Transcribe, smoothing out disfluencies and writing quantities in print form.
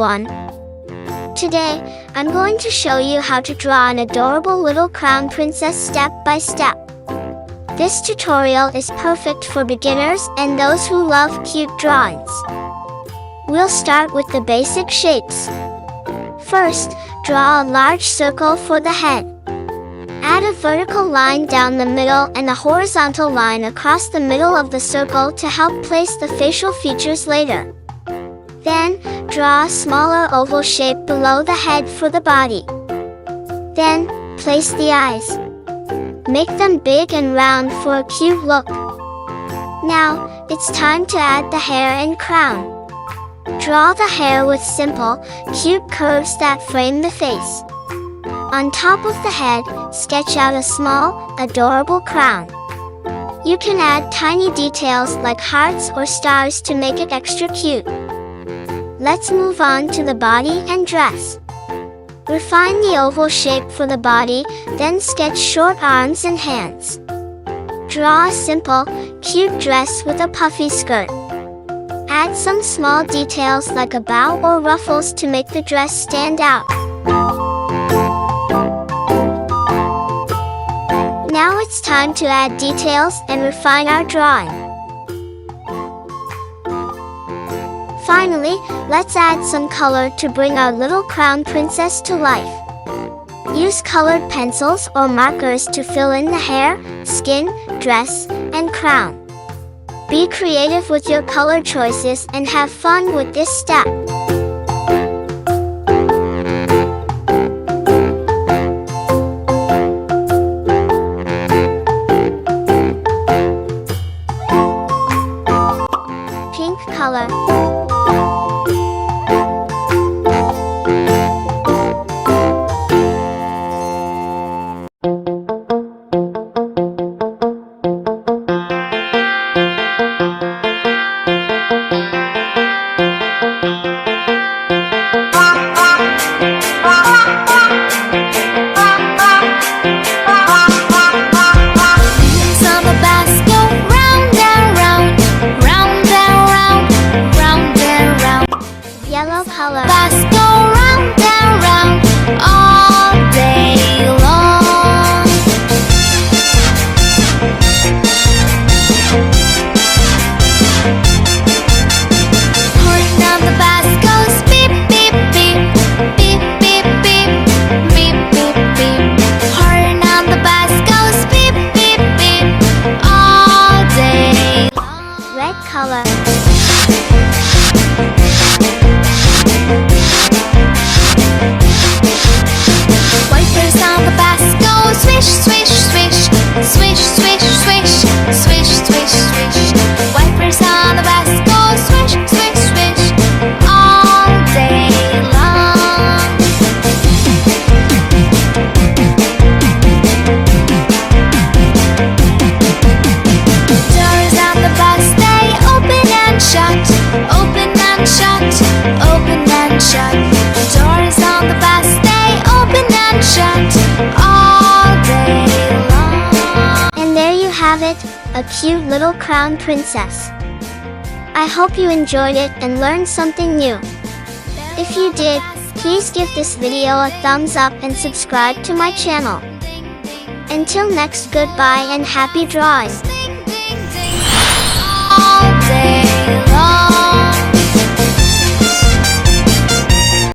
everyone! Today, I'm going to show you how to draw an adorable little crown princess step by step. This tutorial is perfect for beginners and those who love cute drawings. We'll start with the basic shapes. First, draw a large circle for the head. Add a vertical line down the middle and a horizontal line across the middle of the circle to help place the facial features later. Then, draw a smaller oval shape below the head for the body. Then, place the eyes. Make them big and round for a cute look. Now, it's time to add the hair and crown. Draw the hair with simple, cute curves that frame the face. On top of the head, sketch out a small, adorable crown. You can add tiny details like hearts or stars to make it extra cute. Let's move on to the body and dress. Refine the oval shape for the body, then sketch short arms and hands. Draw a simple, cute dress with a puffy skirt. Add some small details like a bow or ruffles to make the dress stand out. Now it's time to add details and refine our drawing. Finally, let's add some color to bring our little crown princess to life. Use colored pencils or markers to fill in the hair, skin, dress, and crown. Be creative with your color choices and have fun with this step. Pink color. Yellow color. Bus go round and round all day long. Horn on the bus goes beep beep beep, beep beep beep, beep beep beep. Horn on the bus goes beep beep beep all day long. Red color. Wipers on the bus go swish, swish, swish, swish, swish, swish, swish, swish, swish. Wipers on the bus go swish, swish, swish all day long. Doors on the bus they open and shut, open and shut, open and shut. Doors on the bus they open and shut all day long. And there you have it, a cute little crown princess. I hope you enjoyed it and learned something new. If you did, please give this video a thumbs up and subscribe to my channel. Until next, goodbye and happy drawing!